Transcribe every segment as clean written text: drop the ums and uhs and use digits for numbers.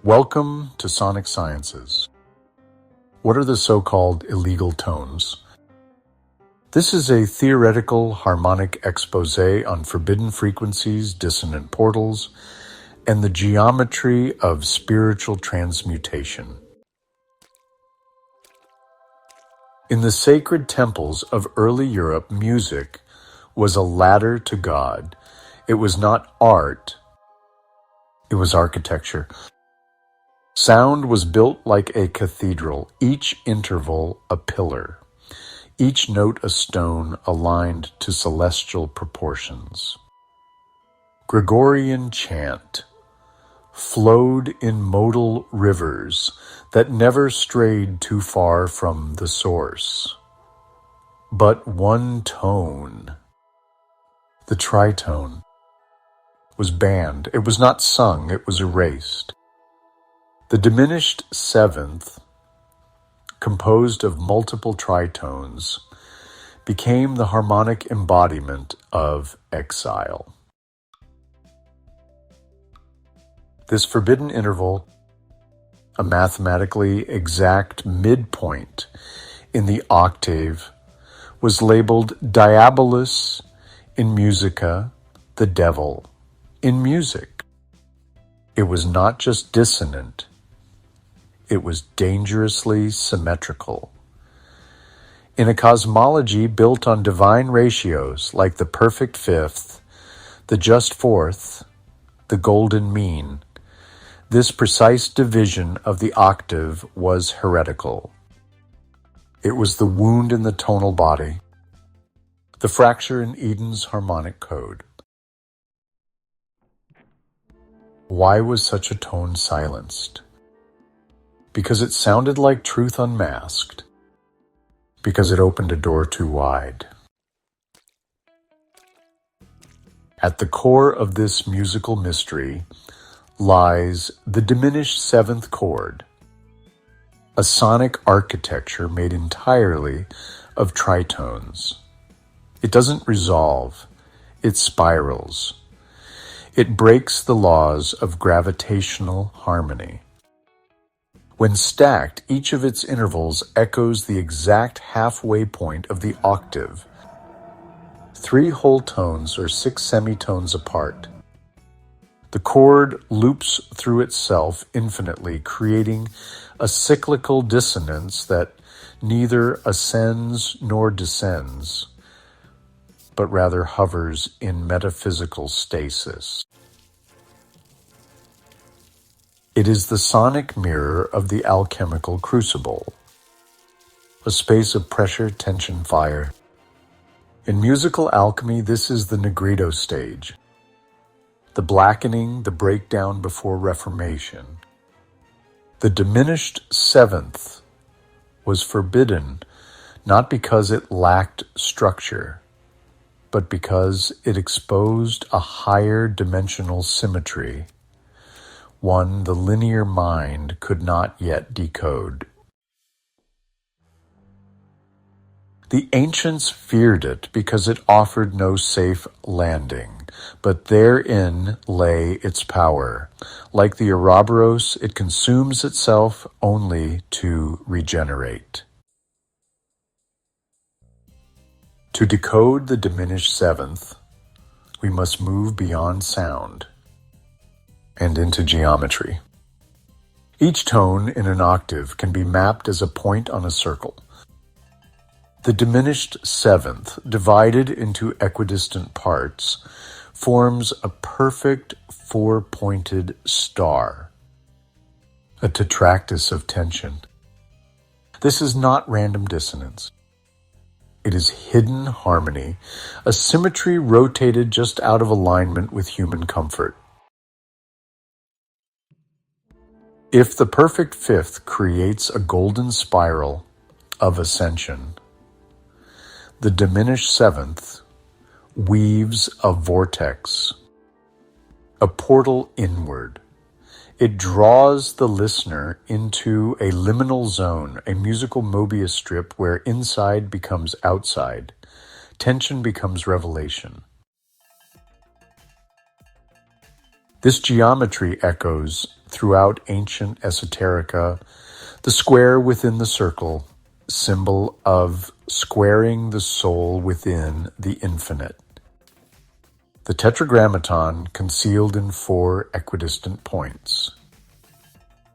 Welcome to Sonic Sciences. What are the so-called illegal tones? This is a theoretical harmonic expose on forbidden frequencies, dissonant portals, and the geometry of spiritual transmutation. In the sacred temples of early Europe, music was a ladder to God. It was not art, it was architecture. Sound was built like a cathedral, each interval a pillar, each note a stone aligned to celestial proportions. Gregorian chant flowed in modal rivers that never strayed too far from the source. But one tone, the tritone, was banned. It was not sung, it was erased. The diminished seventh, composed of multiple tritones, became the harmonic embodiment of exile. This forbidden interval, a mathematically exact midpoint in the octave, was labeled Diabolus in Musica, the devil, in music. It was not just dissonant, it was dangerously symmetrical. In a cosmology built on divine ratios like the perfect fifth, the just fourth, the golden mean, this precise division of the octave was heretical. It was the wound in the tonal body, the fracture in Eden's harmonic code. Why was such a tone silenced? Because it sounded like truth unmasked. Because it opened a door too wide. At the core of this musical mystery lies the diminished seventh chord, a sonic architecture made entirely of tritones. It doesn't resolve, it spirals. It breaks the laws of gravitational harmony. When stacked, each of its intervals echoes the exact halfway point of the octave. 3 whole tones are 6 semitones apart. The chord loops through itself infinitely, creating a cyclical dissonance that neither ascends nor descends, but rather hovers in metaphysical stasis. It is the sonic mirror of the Alchemical Crucible, a space of pressure, tension, fire. In musical alchemy, this is the Negrito stage, the blackening, the breakdown before reformation. The diminished seventh was forbidden not because it lacked structure, but because it exposed a higher dimensional symmetry, one the linear mind could not yet decode. The ancients feared it because it offered no safe landing, but therein lay its power. Like the Ouroboros, it consumes itself only to regenerate. To decode the diminished seventh, we must move beyond sound and into geometry. Each tone in an octave can be mapped as a point on a circle. The diminished seventh, divided into equidistant parts, forms a perfect 4-pointed star, a tetractys of tension. This is not random dissonance. It is hidden harmony, a symmetry rotated just out of alignment with human comfort. If the perfect fifth creates a golden spiral of ascension, the diminished seventh weaves a vortex, a portal inward. It draws the listener into a liminal zone, a musical Mobius strip where inside becomes outside, tension becomes revelation. This geometry echoes throughout ancient esoterica, the square within the circle, symbol of squaring the soul within the infinite. The tetragrammaton concealed in 4 equidistant points.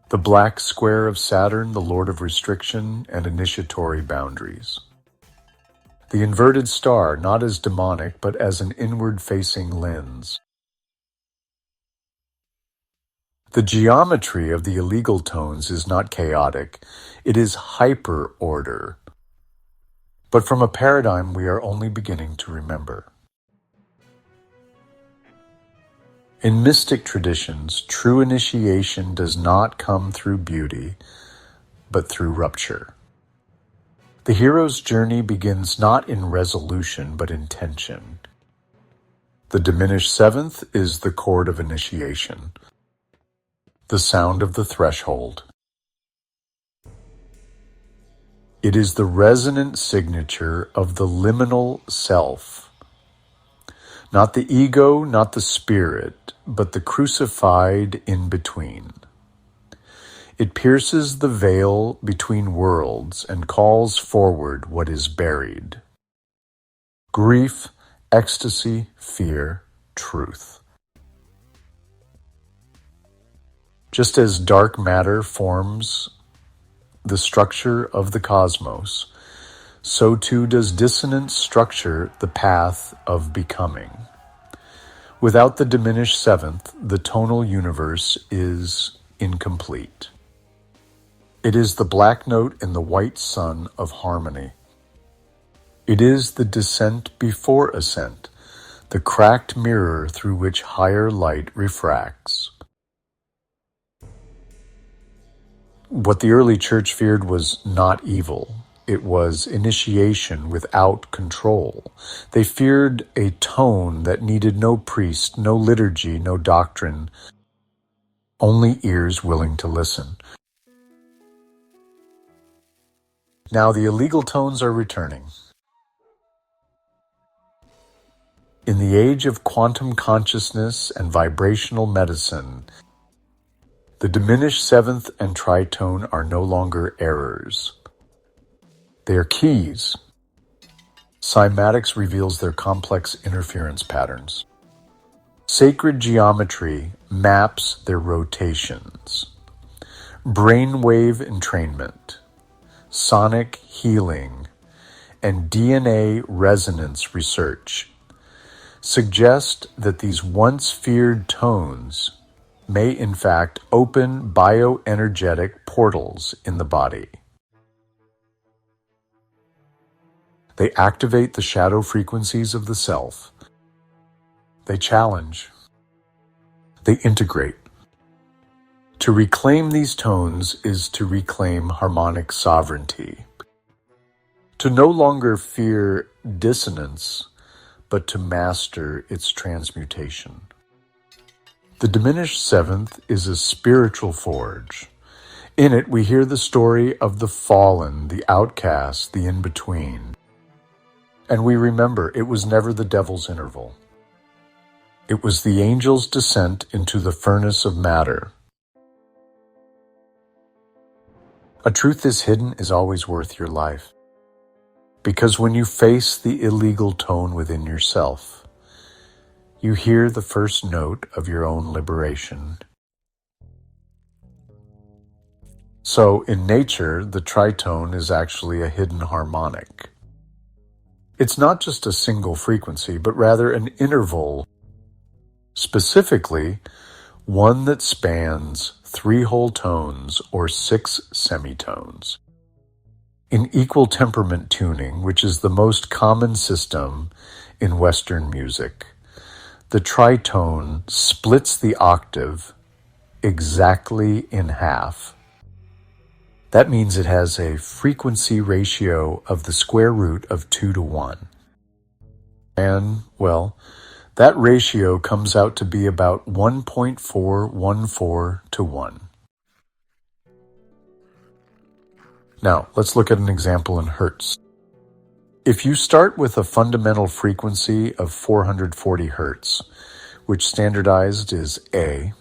The black square of Saturn, the lord of restriction and initiatory boundaries. The inverted star, not as demonic, but as an inward-facing lens. The geometry of the illegal tones is not chaotic, it is hyper-order. But from a paradigm we are only beginning to remember. In mystic traditions, true initiation does not come through beauty, but through rupture. The hero's journey begins not in resolution, but in tension. The diminished 7th is the chord of initiation, the sound of the threshold. It is the resonant signature of the liminal self. Not the ego, not the spirit, but the crucified in between. It pierces the veil between worlds and calls forward what is buried. Grief, ecstasy, fear, truth. Just as dark matter forms the structure of the cosmos, so too does dissonant structure the path of becoming. Without the diminished 7th, the tonal universe is incomplete. It is the black note in the white sun of harmony. It is the descent before ascent, the cracked mirror through which higher light refracts. What the early church feared was not evil. It was initiation without control. They feared a tone that needed no priest, no liturgy, no doctrine, only ears willing to listen. Now the illegal tones are returning. In the age of quantum consciousness and vibrational medicine, the diminished 7th and tritone are no longer errors. They are keys. Cymatics reveals their complex interference patterns. Sacred geometry maps their rotations. Brainwave entrainment, sonic healing, and DNA resonance research suggest that these once feared tones may in fact open bioenergetic portals in the body. They activate the shadow frequencies of the self. They challenge. They integrate. To reclaim these tones is to reclaim harmonic sovereignty. To no longer fear dissonance, but to master its transmutation. The diminished 7th is a spiritual forge. In it we hear the story of the fallen, the outcast, the in-between. And we remember it was never the devil's interval. It was the angel's descent into the furnace of matter. A truth this hidden is always worth your life. Because when you face the illegal tone within yourself, you hear the first note of your own liberation. So, in nature, the tritone is actually a hidden harmonic. It's not just a single frequency, but rather an interval, specifically one that spans 3 whole tones or 6 semitones. In equal temperament tuning, which is the most common system in Western music, the tritone splits the octave exactly in half. That means it has a frequency ratio of the square root of 2 to 1. And, well, that ratio comes out to be about 1.414 to 1. Now, let's look at an example in hertz. If you start with a fundamental frequency of 440 hertz, which standardized is A,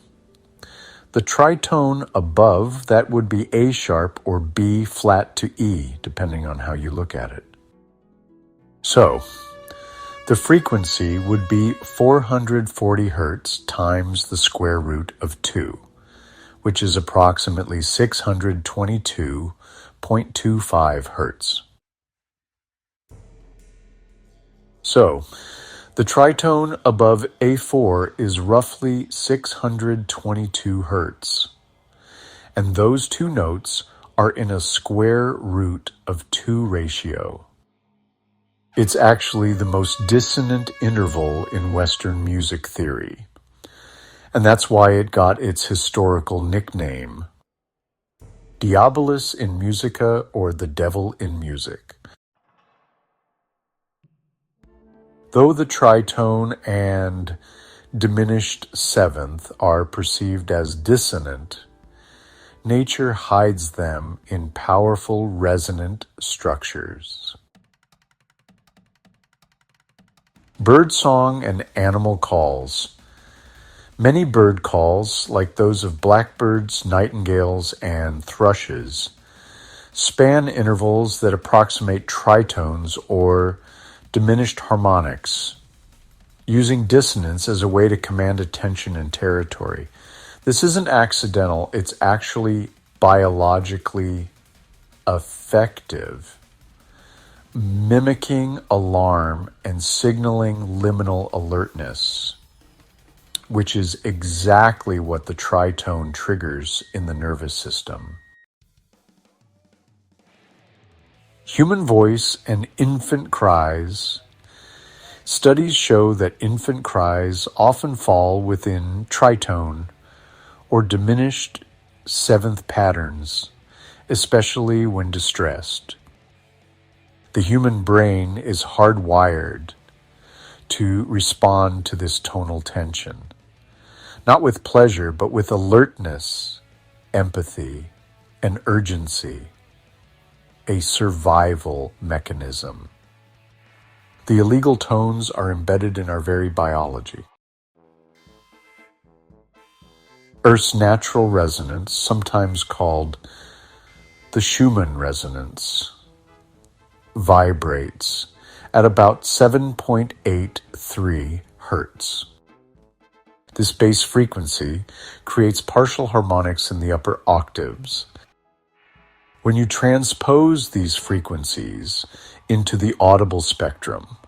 The tritone above, that would be A sharp or B flat to E, depending on how you look at it. So, the frequency would be 440 Hertz times the square root of 2, which is approximately 622.25 Hertz. So, the tritone above A4 is roughly 622 Hertz, and those two notes are in a square root of 2 ratio. It's actually the most dissonant interval in Western music theory, and that's why it got its historical nickname, Diabolus in Musica, or the Devil in Music. Though the tritone and diminished seventh are perceived as dissonant, nature hides them in powerful resonant structures. Birdsong and animal calls. Many bird calls, like those of blackbirds, nightingales, and thrushes, span intervals that approximate tritones or diminished harmonics, using dissonance as a way to command attention and territory. This isn't accidental, it's actually biologically effective, mimicking alarm and signaling liminal alertness, which is exactly what the tritone triggers in the nervous system. Human voice and infant cries. Studies show that infant cries often fall within tritone or diminished seventh patterns, especially when distressed. The human brain is hardwired to respond to this tonal tension, not with pleasure, but with alertness, empathy, and urgency. A survival mechanism. The illegal tones are embedded in our very biology. Earth's natural resonance, sometimes called the Schumann resonance, vibrates at about 7.83 Hertz. This base frequency creates partial harmonics in the upper octaves. When you transpose these frequencies into the audible spectrum,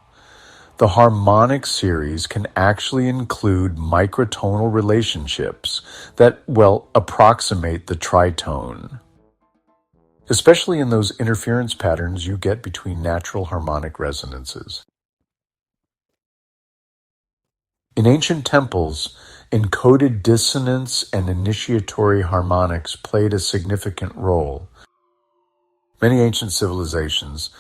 the harmonic series can actually include microtonal relationships that, approximate the tritone, especially in those interference patterns you get between natural harmonic resonances. In ancient temples, encoded dissonance and initiatory harmonics played a significant role. Many ancient civilizations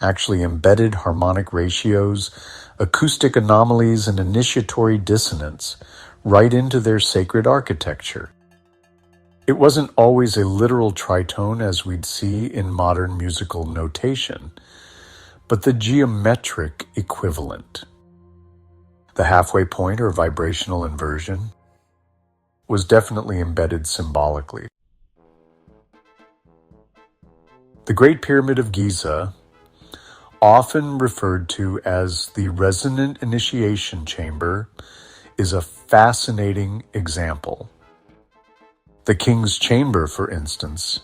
actually embedded harmonic ratios, acoustic anomalies, and initiatory dissonance right into their sacred architecture. It wasn't always a literal tritone as we'd see in modern musical notation, but the geometric equivalent. The halfway point or vibrational inversion was definitely embedded symbolically. The Great Pyramid of Giza, often referred to as the Resonant Initiation Chamber, is a fascinating example. The King's Chamber, for instance,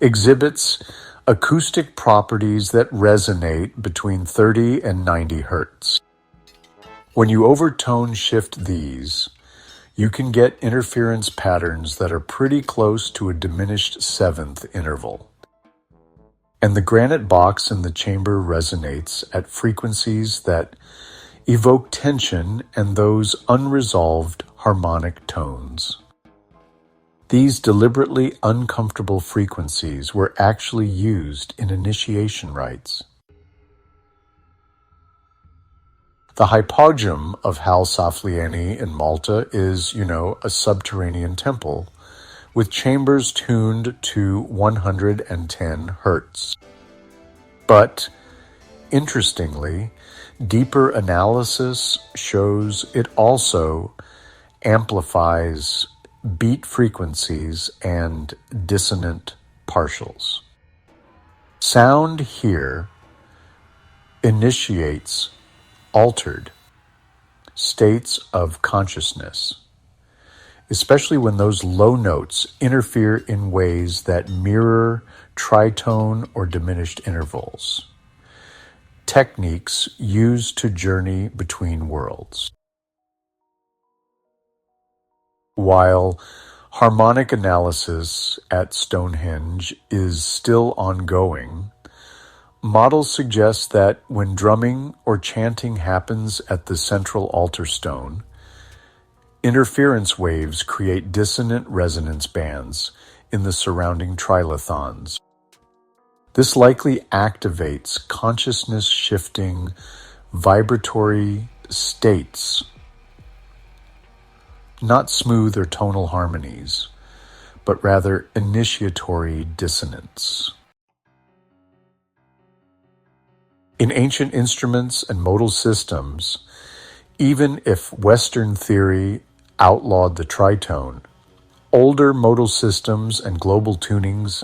exhibits acoustic properties that resonate between 30 and 90 Hertz. When you overtone shift these, you can get interference patterns that are pretty close to a diminished seventh interval. And the granite box in the chamber resonates at frequencies that evoke tension and those unresolved harmonic tones. These deliberately uncomfortable frequencies were actually used in initiation rites. The Hypogeum of Ħal Saflieni in Malta is, a subterranean temple with chambers tuned to 110 Hertz. But, interestingly, deeper analysis shows it also amplifies beat frequencies and dissonant partials. Sound here initiates altered states of consciousness, especially when those low notes interfere in ways that mirror tritone or diminished intervals, techniques used to journey between worlds. While harmonic analysis at Stonehenge is still ongoing, models suggest that when drumming or chanting happens at the central altar stone, interference waves create dissonant resonance bands in the surrounding trilithons. This likely activates consciousness-shifting vibratory states, not smooth or tonal harmonies, but rather initiatory dissonance. In ancient instruments and modal systems, even if Western theory outlawed the tritone, older modal systems and global tunings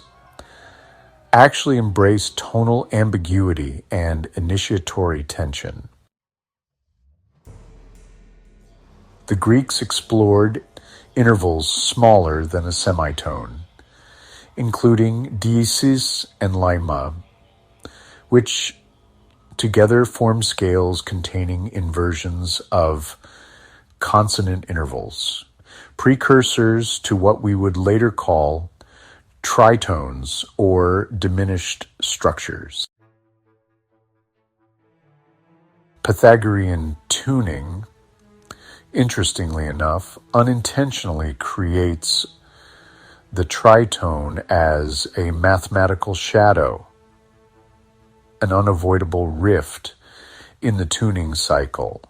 actually embrace tonal ambiguity and initiatory tension. The Greeks explored intervals smaller than a semitone, including diesis and lima, which together form scales containing inversions of consonant intervals, precursors to what we would later call tritones or diminished structures. Pythagorean tuning, interestingly enough, unintentionally creates the tritone as a mathematical shadow, an unavoidable rift in the tuning cycle.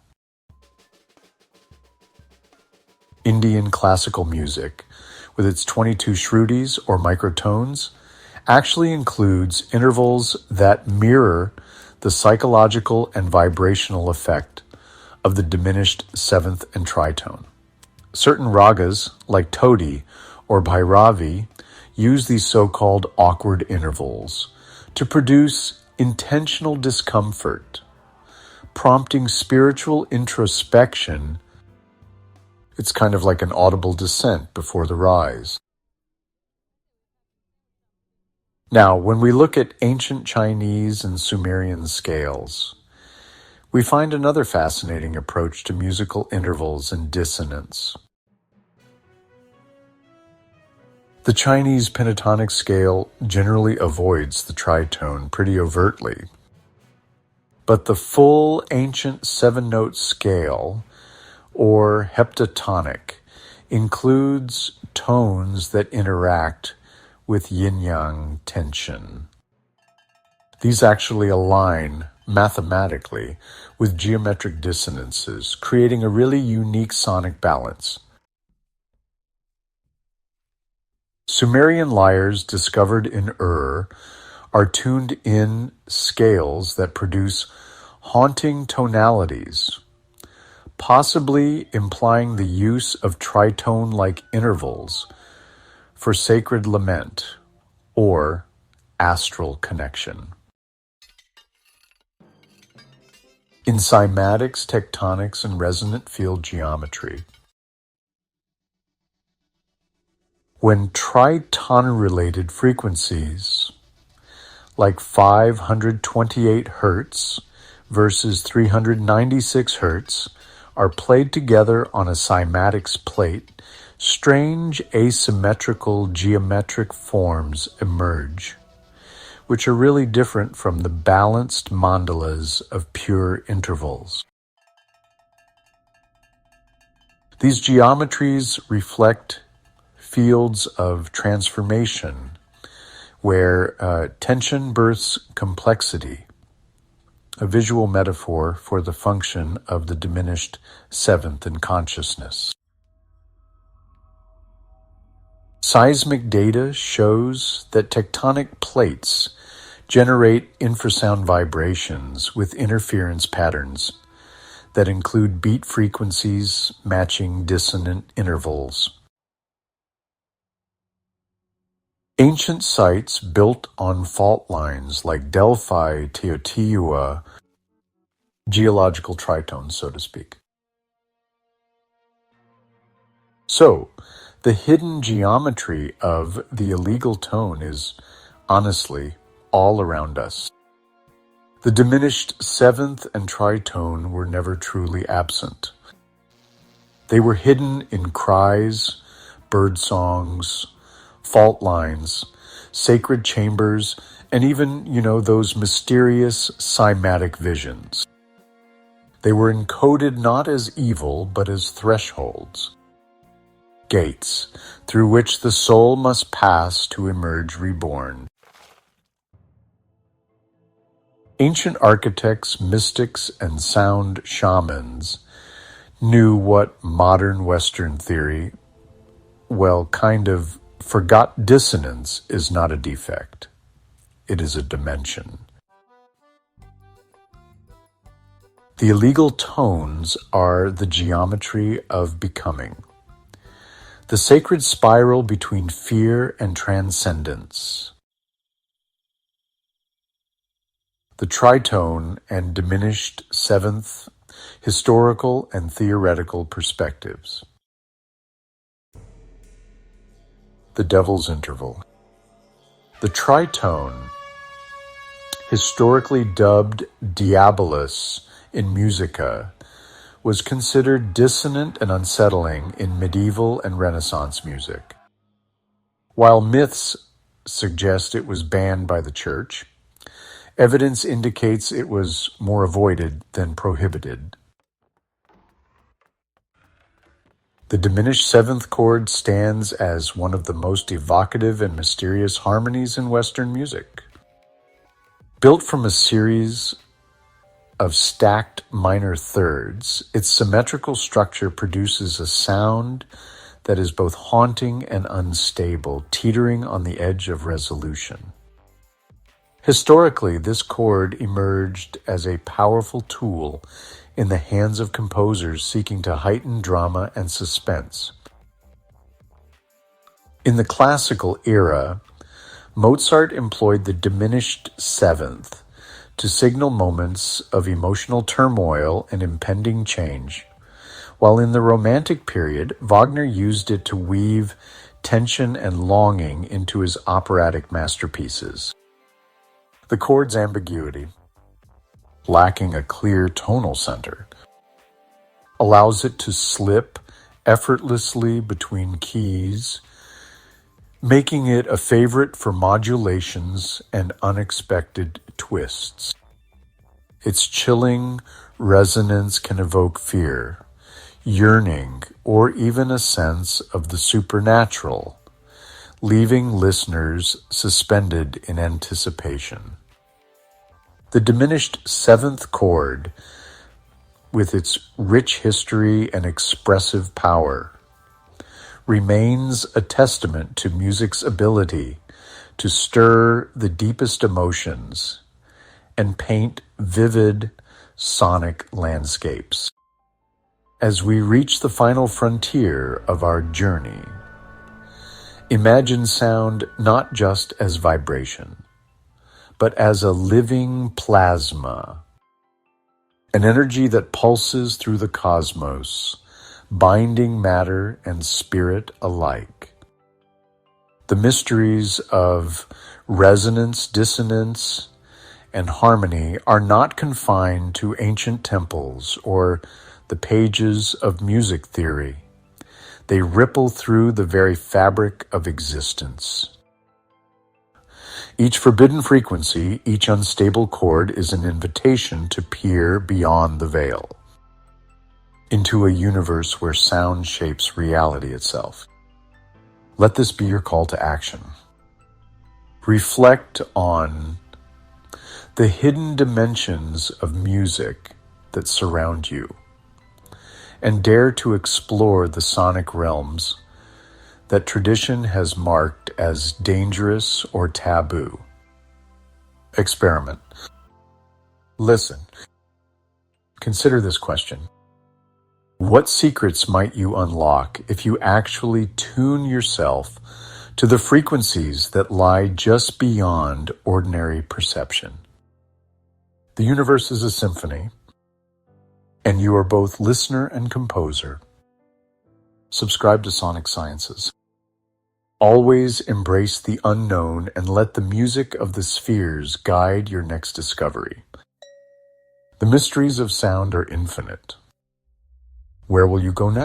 Indian classical music, with its 22 shrudis or microtones, actually includes intervals that mirror the psychological and vibrational effect of the diminished seventh and tritone. Certain ragas, like Todi or Bhairavi, use these so-called awkward intervals to produce intentional discomfort, prompting spiritual introspection. It's kind of like an audible descent before the rise. Now, when we look at ancient Chinese and Sumerian scales, we find another fascinating approach to musical intervals and dissonance. The Chinese pentatonic scale generally avoids the tritone pretty overtly, but the full ancient seven-note scale, or heptatonic, includes tones that interact with yin-yang tension. These actually align mathematically with geometric dissonances, creating a really unique sonic balance. Sumerian lyres discovered in Ur are tuned in scales that produce haunting tonalities, possibly implying the use of tritone-like intervals for sacred lament or astral connection. In cymatics, tectonics, and resonant field geometry, when tritone-related frequencies, like 528 Hz versus 396 Hz, are played together on a cymatics plate, strange asymmetrical geometric forms emerge, which are really different from the balanced mandalas of pure intervals. These geometries reflect fields of transformation, where tension births complexity, a visual metaphor for the function of the diminished seventh in consciousness. Seismic data shows that tectonic plates generate infrasound vibrations with interference patterns that include beat frequencies matching dissonant intervals. Ancient sites built on fault lines like Delphi, Teotihuacan, geological tritones, so to speak. So, the hidden geometry of the illegal tone is, honestly, all around us. The diminished seventh and tritone were never truly absent. They were hidden in cries, birdsongs, fault lines, sacred chambers, and even, those mysterious cymatic visions. They were encoded not as evil, but as thresholds, gates through which the soul must pass to emerge reborn. Ancient architects, mystics, and sound shamans knew what modern Western theory, kind of forgot. Dissonance is not a defect. It is a dimension. The illegal tones are the geometry of becoming, the sacred spiral between fear and transcendence. The tritone and diminished seventh, historical and theoretical perspectives. The Devil's Interval. The tritone, historically dubbed Diabolus in Musica, was considered dissonant and unsettling in medieval and Renaissance music. While myths suggest it was banned by the church, evidence indicates it was more avoided than prohibited. The diminished seventh chord stands as one of the most evocative and mysterious harmonies in Western music. Built from a series of stacked minor thirds, its symmetrical structure produces a sound that is both haunting and unstable, teetering on the edge of resolution. Historically, this chord emerged as a powerful tool in the hands of composers seeking to heighten drama and suspense. In the classical era, Mozart employed the diminished seventh to signal moments of emotional turmoil and impending change, while in the Romantic period, Wagner used it to weave tension and longing into his operatic masterpieces. The chord's ambiguity, lacking a clear tonal center, allows it to slip effortlessly between keys, making it a favorite for modulations and unexpected twists. Its chilling resonance can evoke fear, yearning, or even a sense of the supernatural, leaving listeners suspended in anticipation. The diminished seventh chord, with its rich history and expressive power, remains a testament to music's ability to stir the deepest emotions and paint vivid sonic landscapes. As we reach the final frontier of our journey, imagine sound not just as vibration, but as a living plasma, an energy that pulses through the cosmos, binding matter and spirit alike. The mysteries of resonance, dissonance, and harmony are not confined to ancient temples or the pages of music theory. They ripple through the very fabric of existence. Each forbidden frequency, each unstable chord is an invitation to peer beyond the veil, into a universe where sound shapes reality itself. Let this be your call to action. Reflect on the hidden dimensions of music that surround you, and dare to explore the sonic realms that tradition has marked as dangerous or taboo. Experiment. Listen. Consider this question. What secrets might you unlock if you actually tune yourself to the frequencies that lie just beyond ordinary perception. The universe is a symphony, and you are both listener and composer. Subscribe to Sonic Sciences. Always embrace the unknown and let the music of the spheres guide your next discovery. The mysteries of sound are infinite. Where will you go next?